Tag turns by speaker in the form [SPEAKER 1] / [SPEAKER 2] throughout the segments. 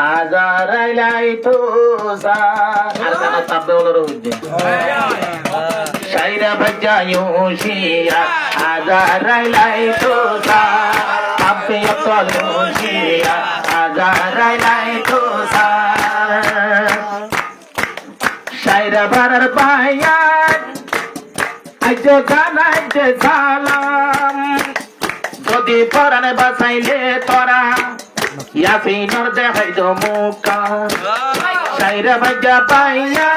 [SPEAKER 1] আজারাইলাই তো আর কেন তাপবে ওলর হইছে সাইরা বাজায়ুশিয়া আজারাইলাই তো তাপবে কলুশিয়া আজারাইলাই তো সাইরা বারার পায়া আজ জানাইতে সালাম যদি পরানে বাসাইলে তোরা ইয়াসিনর দেখাই দো মুখা সাইরা বাজা পাইয়া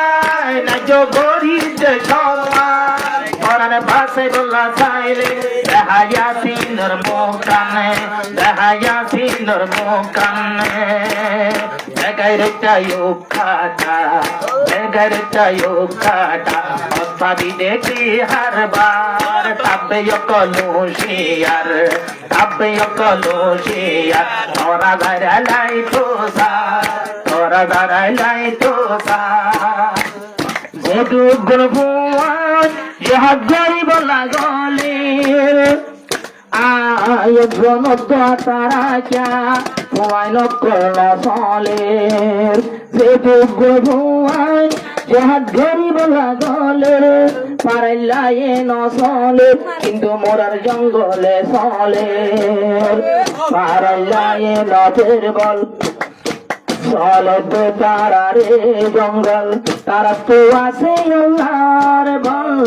[SPEAKER 1] নাচ গরি যে সমান পরানে বাসাই বলা চাইলে দেখা ইয়াসিনর মুখানে দেখা ইয়াসিনর মুখানে দেখাই রে চাইও খাটা দেখাই রে চাইও খাটা অত্যাদি দেখি হারবার তাবে কলুশিয়ার তাবে কলুশিয়ার তোরা দাঁড়ালাই তোসা তোরা দাঁড়ালাই তোসা গদু গলভুয়ান ইহাদ গরিব লাগলে আয় জনত তারা ক্যা ভয় নকলা চলে গদু গলভুয়ান ইহাদ গরিব লাগলে পারাইলাই নচলে কিন্তু মোরার জঙ্গলে চলে পারাইলাই নথের বল চলে তো তারা রে জঙ্গল তারা তো আছে আল্লাহর বল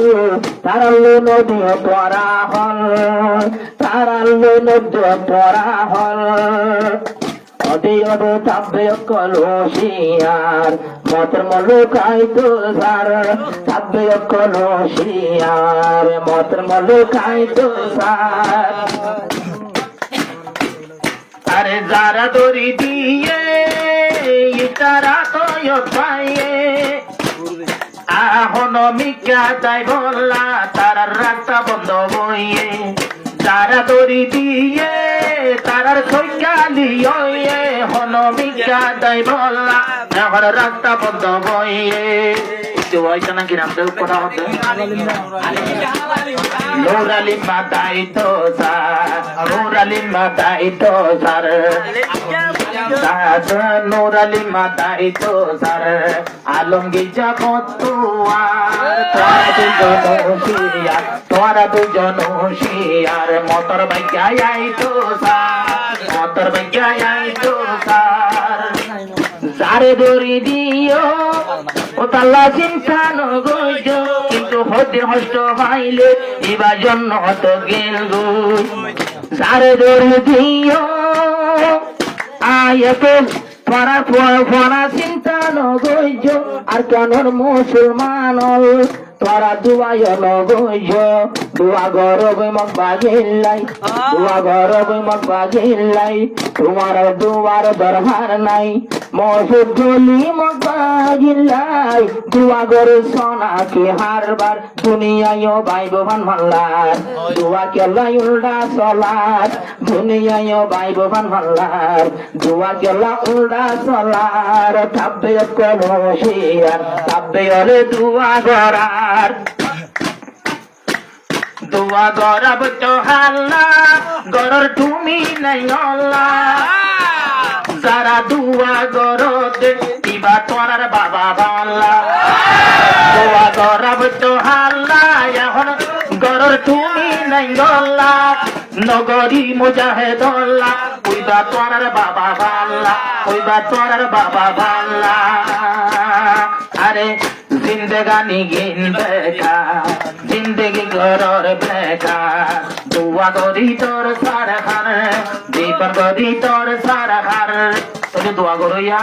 [SPEAKER 1] তারা নদী পরা হল তারা নদী পরা হল অদে তাবে কলুশিয়ার মতর মলুকাই তো সার তাবে কলুশিয়ার মতর মলুকাই তো সার আরে যারা দড়ি দিয়ে তারা তো পাইয়ে আহন মিকা তাই বললা তারার রাস্তা বন্ধ বইয়ে যারা দড়ি দিয়ে তারার সৈকালি হন মিকা তাই বললা এখন রাস্তা বন্ধ বইয়ে হয়েছে নাকি রামদেব কথা হতো নুরালি মাতাই তো সার নুরালি মাতাই তো সার নুরালি মাতাই তো সার আলমগীর জগৎ তোরা দুজন হুশিয়ার মোটর বাইকাই তো সার মোটর বাইকাই তো সার যারে দড়ি দিও ও তাল্লা চিন্তা নগজ কিন্তু হতে হষ্ট পাইলে এবার জন্য হত গেল গো যারে দড়ি দিও আয়তে পড়া পড়া চিন্তা নগজ আর কেন মুসলমান তোরা দুয়ায় নগজ দুয়া গরব মক বাগিল্লাই দুয়া গরব মক বাগিল্লাই তোমার দুয়ার দরবার নাই মসুদ গলি মক বাগিল্লাই দুয়া গরে সোনা কে হারবার দুনিয়ায় বাইব ভান মাল্লার দুয়া কেলাই উল্টা সলার দুনিয়ায় বাইব ভান মাল্লার দুয়া কেলা উল্টা সলার তাবে কলুশিয়ার তাবে ওরে দুয়া গরার দুয়া গরব তো হাল্লা গরর তুমি নাই অল্লা যারা দুয়া গরতে ইবা তোরার বাবা বাল্লা দুয়া গরব তো হাল্লা এখন গরর তুমি নাই গল্লা নগরী মুজাহিদুল্লাহ ওইবা তোরার বাবা বাল্লা ওইবা তোরার বাবা বাল্লা আরে জিন্দেগানি গিন বেকা জিন্দেগি গরর বেকা দুয়া গরি তোর সারা খার দীপন গরি তোর সারা খার তোর দুয়া গরইয়া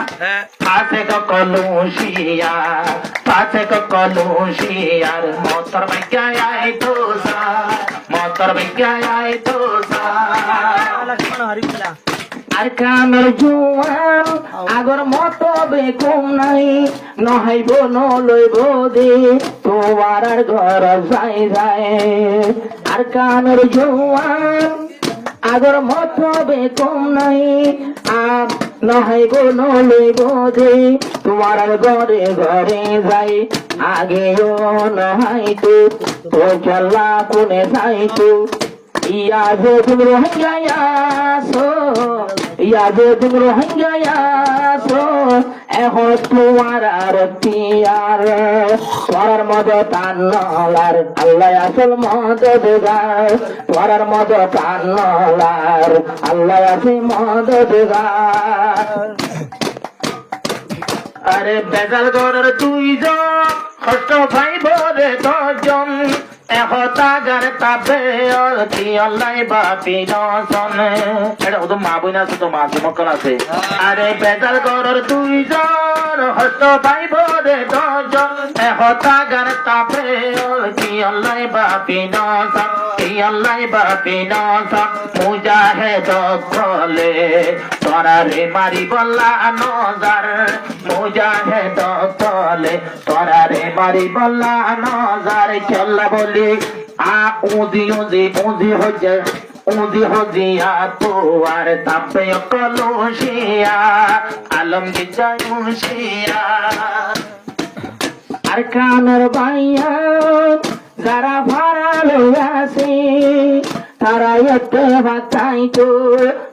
[SPEAKER 1] পাশে কলুশিয়া পাশে কলুশিয়ার মোটর বাইকাই তো সার মোটর বাইকাই তো সার আর কামের জোয়ান আগর মতো বেকুম নাই নহাইব নলইব দে তোমার আর ঘর যাই যায় আর কামের জোয়ান আগর মতো বেকুম নাই আর নহাইব নলইব দে তোমার আর ঘরে ঘরে যাই আগেও নহাইতো তো চল্লা কোনে যাইতো ইয়া যে তুমি রোহিঙ্গা আসো ইয়া যে তুমি রোহিঙ্গা এখন তোমার আর তিয়ার পরার মতো টান নলার আল্লাহ আসল মদ দেগার পরার মতো টান নলার আল্লাহ আসি মদ দেগার আরে বেজাল গরের দুইজন কষ্ট ভাইব রে দশজন এহতাগার তাবে অতি অল্লাই বাপি নসন এটা ওতো মা বই না আছে তো মা মক্কল আছে আরে বেজাল গরের দুইজন কষ্ট ভাইব রে দশজন এহতাগার তাবে অতি অল্লাই বাপি নসন অল্লাই বাপি নসন মুজাহিদ খলে তোরা রে মারি বল্লা নজার মুজাহিদ খলে তোরা রে মারি বল্লা নজার চল্লা বলি আ উদি উদি উদি হজে উদি হজিয়া তো আর তাপে কলসিয়া আলম বিজয় মুশিয়া আর কানের বাইয়া যারা ভাড়া লইয়াছে তারা এতে বাঁচাইতো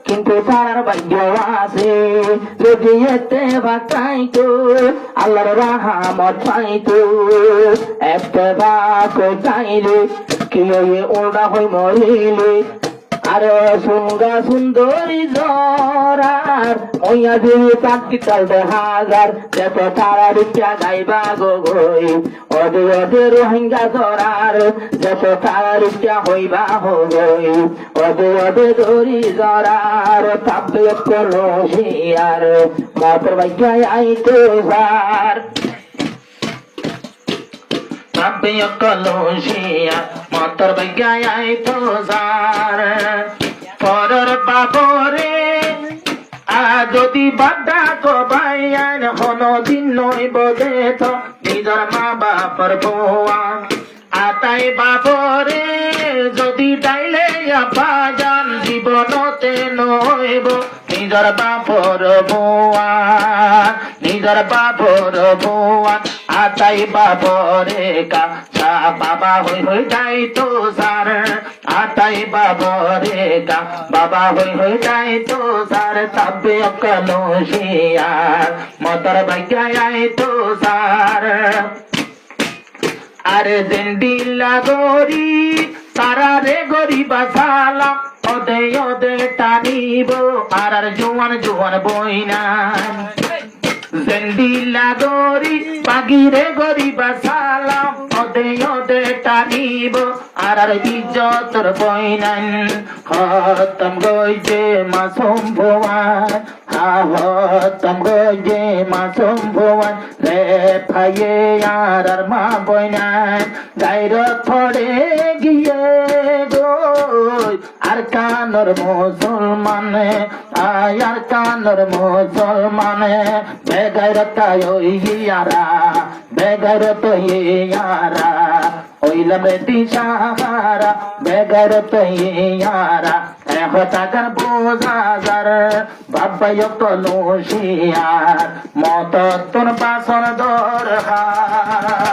[SPEAKER 1] কিন্তু তার ভাগ্য আছে যদি এতে বাঁচাইতো আল্লাহর রাহমত পাইতো একটা বাঁচো চাইলে কি ওরা হই মরিলে আরে সুন্দর সুন্দরী জরার ওইয়া দিয়ে চাকরি চলতে হাজার যত তারা রিক্সা গাইবা গো গই ওদে ওদে রোহিঙ্গা জরার যত তারা রিক্সা হইবা হো গই ওদে ওদে দড়ি জরার তাপে কোনো শিয়ার মাত্র ভাগ্যায় আইতে যার তাপে কলসিয়া মতর বগায় তো যার পরর বাবরে আ যদি বাড্ডা তো বাইয়ান হনো দিন নইব দে তো নিজর মা বাপর বোয়া আতাই বাবরে যদি ডাইলে বাজান জীবনতে নইব নিজর বাপর বোয়া নিজর বাপর বোয়া আতাই বাবরে কা বাবা হই হই যাই তো সার আতাই বাবরে কা বাবা হই হই যাই তো সার তবে কলসিয়ার মতর বগায় তো সার আরে জিন্দিলা গরি তারা রে গরিবা সালাম ওদে ওদে টানিব আর জোয়ান জোয়ান বইনা জিন্দিলা গরি পাগিরে গরিবা সালাম ওদে ওদে টানিব আর ইজ্জতর বইনান খতম গইছে মাসুম ভোয়ান খতম গইছে মাসুম ভোয়ান রে ভাইয়ে আর মা বইনান গাইর থড়ে গিয়ে গই আর কানর মুসলমানে আর কানর মুসলমানে বেগাইরত ইয়ারা বেগাইরত ইয়ারা ওইলাম রে দিশাহারা বেগাইরত ইয়ারা এহতাগার বোঝাজার বাবায় কলসিয়ার মত তোর বাসন দরকার